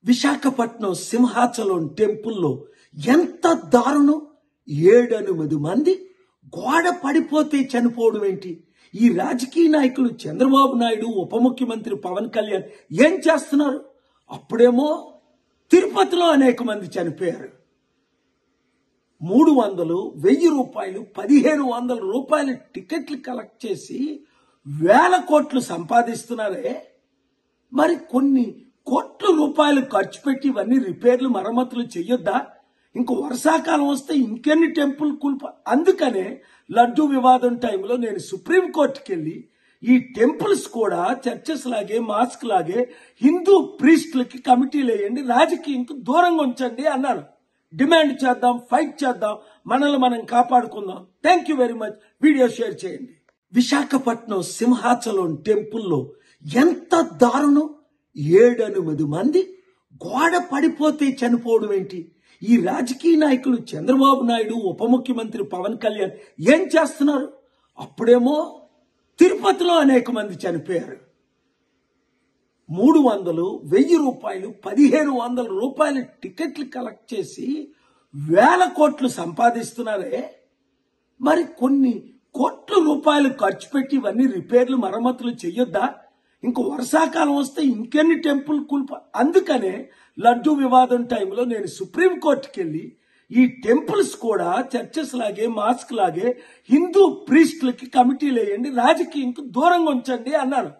విశాఖపట్నం సింహాచలం టెంపుల్లో ఎంత దారుణం! 7-8 మంది గోడ పడిపోతే చనిపోవడం ఏంటి? ఈ రాజకీయ నాయకులు చంద్రబాబు నాయుడు, ఉప ముఖ్యమంత్రి పవన్ కళ్యాణ్ ఏం చేస్తున్నారు? అప్పుడేమో తిరుపతిలో అనేక మంది చనిపోయారు. 300, 1000 రూపాయలు, 1500 రూపాయల టికెట్లు కలెక్ట్ చేసి వేల కోట్లు సంపాదిస్తున్నారే. మరి కొన్ని కోట్ల రూపాయలు ఖర్చు పెట్టి ఇవన్నీ రిపేర్లు, మరమ్మతులు చెయ్యొద్దా? ఇంక వర్షాకాలం వస్తే ఇంకెన్ని టెంపుల్ అందుకనే లడ్డూ వివాదం టైంలో నేను సుప్రీంకోర్టుకి వెళ్ళి ఈ టెంపుల్స్ కూడా చర్చెస్ లాగే, మాస్క్ లాగే హిందూ ప్రీస్టులకి కమిటీలు వేయండి, రాజకీయంకి దూరంగా ఉంచండి అన్నాను. డిమాండ్ చేద్దాం, ఫైట్ చేద్దాం, మనల్ని మనం కాపాడుకుందాం. Thank you very much. Video share చేయండి. విశాఖపట్నం సింహాచలం టెంపుల్లో ఎంత దారుణం! 7-8 మంది గోడ పడిపోతే చనిపోవడం ఏంటి? ఈ రాజకీయ నాయకులు చంద్రబాబు నాయుడు, ఉప ముఖ్యమంత్రి పవన్ కళ్యాణ్ ఏం చేస్తున్నారు? అప్పుడేమో తిరుపతిలో అనేక మంది చనిపోయారు. 300, 1000 రూపాయలు, 1500 రూపాయల టికెట్లు కలెక్ట్ చేసి వేల కోట్లు సంపాదిస్తున్నారే. మరి కొన్ని కోట్ల రూపాయలు ఖర్చు పెట్టి ఇవన్నీ రిపేర్లు, మరమ్మతులు చెయ్యొద్దా? ఇంక వర్షాకాలం వస్తే ఇంకెన్ని టెంపుల్ అందుకనే లడ్డూ వివాదం టైంలో నేను సుప్రీంకోర్టుకి వెళ్ళి ఈ టెంపుల్స్ కూడా చర్చెస్ లాగే, మాస్క్ లాగే హిందూ ప్రీస్టులకి కమిటీలు వేయండి, రాజకీయంకి దూరంగా ఉంచండి అన్నాను.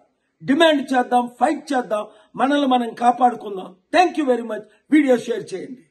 డిమాండ్ చేద్దాం, ఫైట్ చేద్దాం, మనల్ని మనం కాపాడుకుందాం. Thank you very much. Video share చేయండి.